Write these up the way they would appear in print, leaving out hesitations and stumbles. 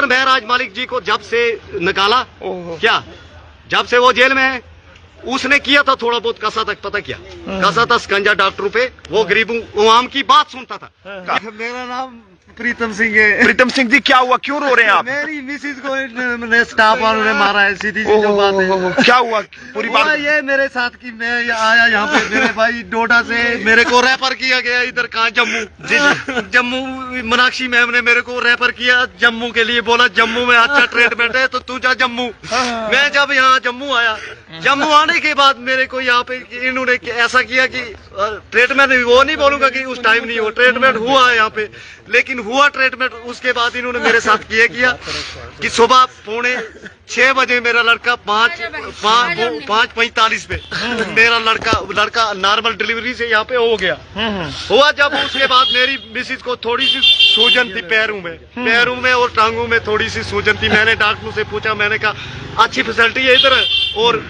उधर महराज मालिक जी को जब से निकाला, क्या जब से वो जेल में है, उसने किया था थोड़ा बहुत कसा तक, पता क्या कसा था स्कंजा डॉक्टरों पे, वो गरीबों आवाम की बात सुनता था। मेरा नाम प्रीतम सिंह है। प्रीतम सिंह जी, क्या हुआ, क्यों रो रहे हैं आप? मेरी मिसिस को स्टाफ वालों ने मारा है, सीधी सी जो बात है। क्या हुआ पूरी बात? ये मेरे साथ की मैं आया यहाँ पे, मेरे भाई डोडा से मेरे को रेफर किया गया इधर, कहाँ, जम्मू। जम्मू मीनाक्षी मैम ने मेरे को रेफर किया जम्मू के लिए, बोला जम्मू में अच्छा ट्रीटमेंट है तो तू जा जम्मू। मैं जब यहाँ जम्मू आया, जम्मू आने के बाद मेरे को यहाँ पे इन्होंने ऐसा किया कि ट्रीटमेंट, वो नहीं बोलूंगा कि उस टाइम नहीं हो, ट्रीटमेंट हुआ है यहाँ पे, लेकिन हुआ ट्रीटमेंट। उसके बाद इन्होंने मेरे साथ ये किया कि सुबह 5:45 बजे मेरा लड़का 5:45 पे मेरा लड़का नॉर्मल डिलीवरी से यहाँ पे हो गया हुआ। जब उसके बाद मेरी मिसिस को थोड़ी सी सूजन थी पैरों में और टांगों में थोड़ी सी सूजन थी। मैंने डॉक्टर से पूछा, मैंने कहा अच्छी फैसिलिटी है इधर और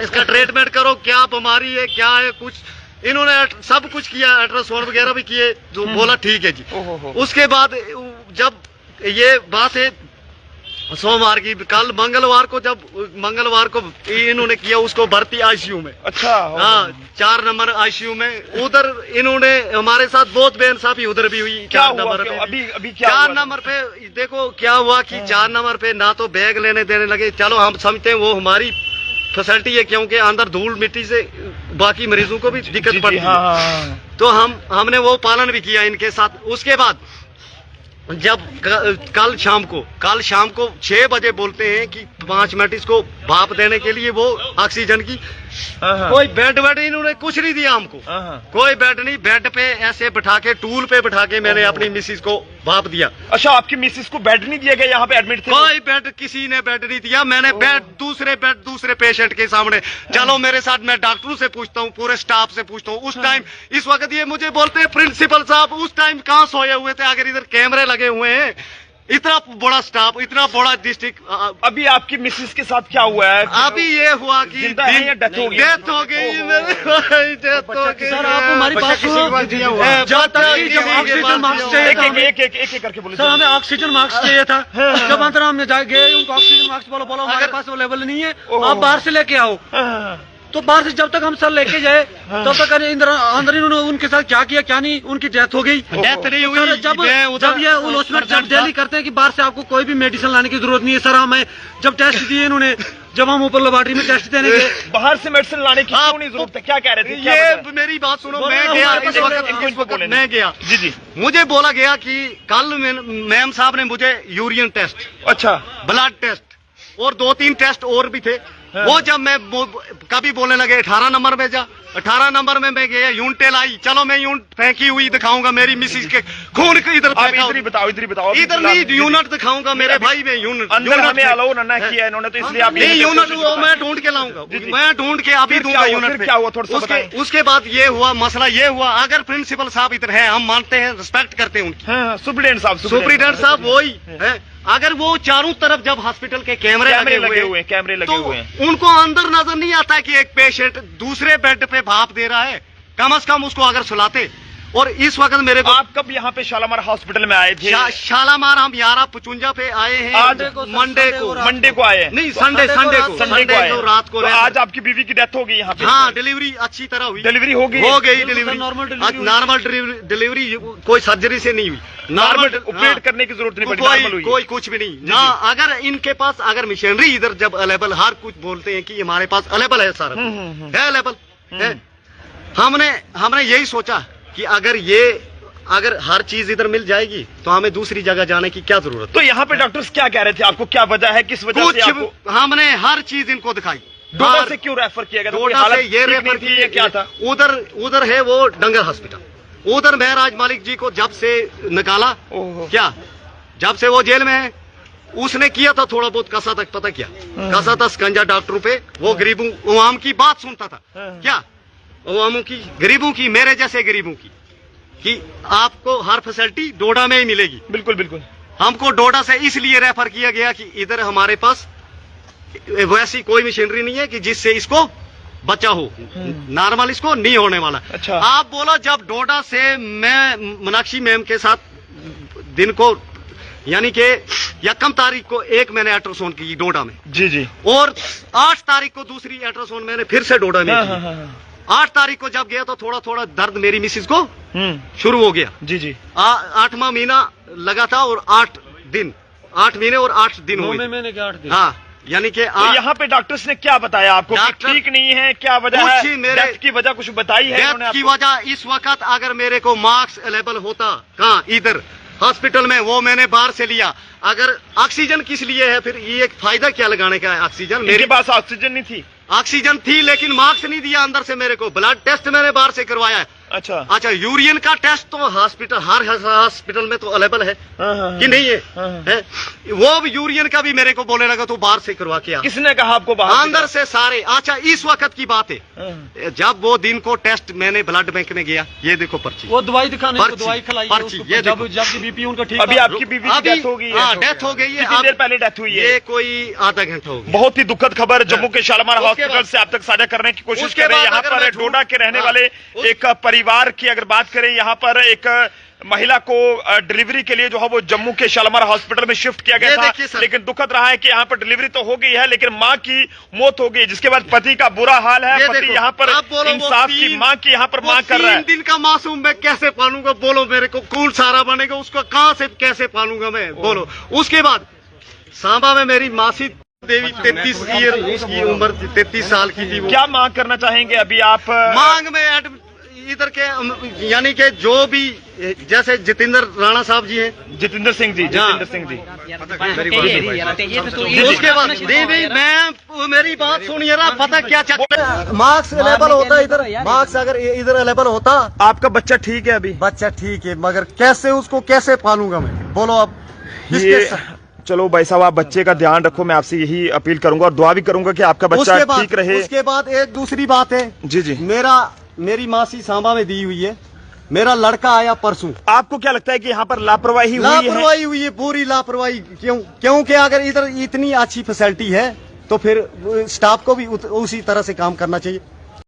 इसका ट्रीटमेंट करो, क्या बीमारी है, क्या है, कुछ इन्होंने सब कुछ किया, अल्ट्रासाउंड वगैरह भी किए, तो बोला ठीक है जी। उसके बाद जब ये बात है सोमवार की, कल मंगलवार को इन्होंने किया उसको भर्ती आईसीयू में। अच्छा, हाँ, 4 नंबर आईसीयू में। उधर इन्होंने हमारे साथ बहुत बेइंसाफी उधर भी हुई। 4 नंबर पे अभी क्या 4 नंबर पे देखो क्या हुआ कि 4 नंबर पे ना तो बैग लेने देने लगे। चलो हम समझते हैं वो हमारी फैसिलिटी है, क्योंकि अंदर धूल मिट्टी से बाकी मरीजों को भी दिक्कत पड़ती है, तो हमने वो पालन भी किया इनके साथ। उसके बाद जब कल शाम को 6 बजे बोलते हैं कि 5 मिनट इसको भाप देने के लिए, वो ऑक्सीजन की कोई बेड इन्होंने कुछ नहीं दिया हमको, कोई बेड नहीं। बेड पे ऐसे बिठा के, टूल पे बिठा के मैंने अपनी मिसिस को भाप दिया। अच्छा, आपकी मिसिस को बेड नहीं दिया गया? यहाँ पे एडमिट थे? कोई बेड, किसी ने बेड नहीं दिया। मैंने दूसरे पेशेंट के सामने, चलो मेरे साथ, मैं डॉक्टरों से पूछता हूँ, पूरे स्टाफ से पूछता हूँ। उस टाइम इस वक्त ये मुझे बोलते हैं प्रिंसिपल साहब उस टाइम कहाँ सोए हुए थे, अगर इधर कैमरे लगे हुए हैं, इतना बड़ा स्टाफ, इतना बड़ा डिस्ट्रिक्ट। अभी आपकी मिसिस के साथ क्या हुआ है? अभी ये हुआ कि डेथ हो गई। डेथ हो गई। सर आप हमारी बात सुनो, ऑक्सीजन मास्क चाहिए था, एक करके बोले। सर हमें ऑक्सीजन मास्क चाहिए था। जब अंदर हमने गए उनको ऑक्सीजन मास्क बोलो हमारे पास अवेलेबल नहीं है, आप बाहर से लेके आओ। तो बाहर से जब तक हम सर लेके जाए तब तक अंदर इन्होंने उनके साथ क्या किया क्या नहीं, उनकी डेथ हो गई। डेथ नहीं हुई। जब ये उलझन जब डेली करते हैं कि बाहर से आपको कोई भी मेडिसिन लाने की जरूरत नहीं है। सर हमें जब टेस्ट दिए इन्होंने, जब हम ऊपर लेबोरेटरी में टेस्ट देने गए, बाहर से मेडिसिन लाने की क्यों नहीं जरूरत है? क्या कह रहे थे? ये मेरी बात सुनो, मैं गया इस वक्त मैं गया जी, मुझे बोला गया कि कल मैम साहब ने मुझे यूरिन टेस्ट, अच्छा, ब्लड टेस्ट और 2-3 टेस्ट और भी थे। वो जब मैं कभी बोलने लगे 18 नंबर में जा, 18 नंबर में मैं गया, यूनिटेल आई, चलो मैं यूनिट फेंकी हुई दिखाऊंगा, मेरी मिसिस के खून को इधर इधर ही बताओ इधर नहीं, यूनिट दिखाऊंगा मेरे भाई में। यूनिट अंदर हमें अलाउ ना किया इन्होंने, तो इसलिए आप नहीं, यूनिट वो मैं ढूंढ के लाऊंगा, मैं ढूंढ के अभी दूंगा यूनिट। क्या हुआ थोड़ा सा बताएं। उसके बाद ये हुआ, मसला ये हुआ, अगर प्रिंसिपल साहब इधर है, हम मानते हैं, रिस्पेक्ट करते हैं उनकी, सुप्रीडेंट साहब वही है, अगर वो चारों तरफ जब हॉस्पिटल के कैमरे लगे हुए हैं, उनको अंदर नजर नहीं आता है कि एक पेशेंट दूसरे बेड पे भाप दे रहा है, कम से कम उसको अगर सुलाते। और इस वक्त मेरे को, आप कब यहाँ पे शालामार हॉस्पिटल में आए थे? शालामार हम 11:55 पे आए हैं, आज मंडे को आए? नहीं, संडे को रात को। आज आपकी बीवी की डेथ हो गई यहाँ पे? हाँ, डिलीवरी अच्छी तरह हुई। डिलीवरी हो गई डिलीवरी नॉर्मल डिलीवरी, कोई सर्जरी से नहीं हुई, नॉर्मल ऑपरेट करने की जरूरत नहीं पड़ी, कोई कुछ भी नहीं ना। अगर इनके पास अगर मशीनरी इधर जब अवेलेबल, हर कुछ बोलते हैं कि हमारे पास अवेलेबल है, सारा है अवेलेबल है। हमने यही सोचा कि अगर हर चीज इधर मिल जाएगी तो हमें दूसरी जगह जाने की क्या जरूरत। तो यहाँ पे डॉक्टर्स क्या कह रहे थे आपको, क्या वजह है, किस वजह से आपको? हमने हर चीज इनको दिखाई। डोडा से क्यों रेफर किया गया? डोडा से ये रेफर किया क्या था? उधर है वो डंगर हॉस्पिटल, उधर महराज मालिक जी को जब से निकाला, क्या जब से वो जेल में है, उसने किया था थोड़ा बहुत कसा तक, पता क्या कसा था स्कंजा डॉक्टरों पे, वो गरीबों आवाम की बात सुनता था, क्या अवामों की, गरीबों की, मेरे जैसे गरीबों की, कि आपको हर फैसिलिटी डोडा में ही मिलेगी। बिल्कुल। हमको डोडा से इसलिए रेफर किया गया कि इधर हमारे पास वैसी कोई मशीनरी नहीं है कि जिससे इसको बचा हो, नॉर्मल इसको नहीं होने वाला। अच्छा। आप बोला जब डोडा से मैं मीनाक्षी मैम के साथ दिन को यानी कि यकम तारीख को एक मैंने अल्ट्रासाउंड की डोडा में जी जी। और 8 तारीख को दूसरी अल्ट्रासाउंड मैंने फिर से डोडा में की। 8 तारीख को जब गया तो थोड़ा थोड़ा दर्द मेरी मिसिस को शुरू हो गया। जी जी। 8वां महीना लगा था और 8 महीने और 8 दिन हुए। मैंने 8 दिन। हाँ, यानी कि तो यहाँ पे डॉक्टर्स ने क्या बताया आपको कि डॉक्टर- ठीक नहीं है, क्या वजह कुछ है, ही मेरे- डेथ की वजह कुछ बताई है इन्होंने डेथ की आपको? वजह इस वक्त अगर मेरे को मार्क्स अवेलेबल होता कहाँ इधर हॉस्पिटल में, वो मैंने बाहर से लिया। अगर ऑक्सीजन किस लिए है फिर ये एक फायदा क्या लगाने का है ऑक्सीजन? मेरे पास ऑक्सीजन नहीं थी। ऑक्सीजन थी लेकिन मार्क्स नहीं दिया अंदर से मेरे को। ब्लड टेस्ट मैंने बाहर से करवाया है। अच्छा, यूरियन का टेस्ट तो हॉस्पिटल हर हॉस्पिटल में तो अवेलेबल है कि नहीं है? वो भी यूरियन का भी मेरे को बोलने लगा तो बाहर से करवा के आ। किसने कहा आपको बाहर अंदर से सारे। अच्छा, इस वक्त की बात है जब वो दिन को टेस्ट मैंने ब्लड बैंक में गया, ये देखो पर्ची, वो दवाई दिखाने को पर्ची, दवाई खिलाई है पर्ची, उसको, ये जब देखो। जबकि बीपी उनका ठीक अभी था। आपकी बीवी की डेथ हो गई है? हाँ, डेथ हो गई है। कितनी देर पहले डेथ हुई है? ये कोई आधा घंटा हो गया। बहुत ही दुखद खबर जम्मू के शालीमार उसके हॉस्पिटल बाद- से आप तक साझा करने की कोशिश उसके कर रहे हैं। बाद यहाँ अगर पर मैं झूठ- डोडा के रहने हाँ, वाले एक परिवार की अगर बात करें, यहाँ पर एक महिला को डिलीवरी के लिए जो है वो जम्मू के शालीमार हॉस्पिटल में शिफ्ट किया गया ये था, देखिए सर। लेकिन दुखद रहा है कि यहाँ पर डिलीवरी तो हो गई है लेकिन माँ की मौत हो गई, जिसके बाद पति का बुरा हाल है। ये पति देखो, यहाँ पर आप बोलो वो इंसाफ की तीन- माँ की यहाँ पर वो मांग कर रहा है। 3 दिन का मासूम मैं कैसे पालूंगा? बोलो मेरे को कौन सहारा बनेगा उसका? कहाँ से कैसे पालूंगा मैं? बोलो। उसके बाद सांबा में मेरी मासी देवी 33 ईयर की उम्र 33 साल की थी। वो क्या मांग करना चाहेंगे अभी आप? मांग में इधर के यानी कि जो भी जैसे जितेंद्र राणा साहब जी हैं, जितेंद्र सिंह जी, जितेंद्र सिंह जी। उसके बाद नहीं मैं मेरी बात सुनिए ना, पता क्या चक्कर, मार्क्स अवेलेबल होता है इधर, मार्क्स अगर इधर अवेलेबल होता। आपका बच्चा ठीक है अभी? बच्चा ठीक है मगर कैसे उसको कैसे पालूंगा मैं? बोलो अब ये चलो भाई साहब, आप बच्चे का ध्यान रखो, मैं आपसे यही अपील करूंगा और दुआ भी करूंगा कि आपका बच्चा ठीक रहे। उसके बाद एक दूसरी बात है जी जी। मेरी मासी सांबा में दी हुई है, मेरा लड़का आया परसों। आपको क्या लगता है कि यहाँ पर लापरवाही हुई है? पूरी लापरवाही। क्योंकि अगर इधर इतनी अच्छी फैसिलिटी है तो फिर स्टाफ को भी उसी तरह से काम करना चाहिए।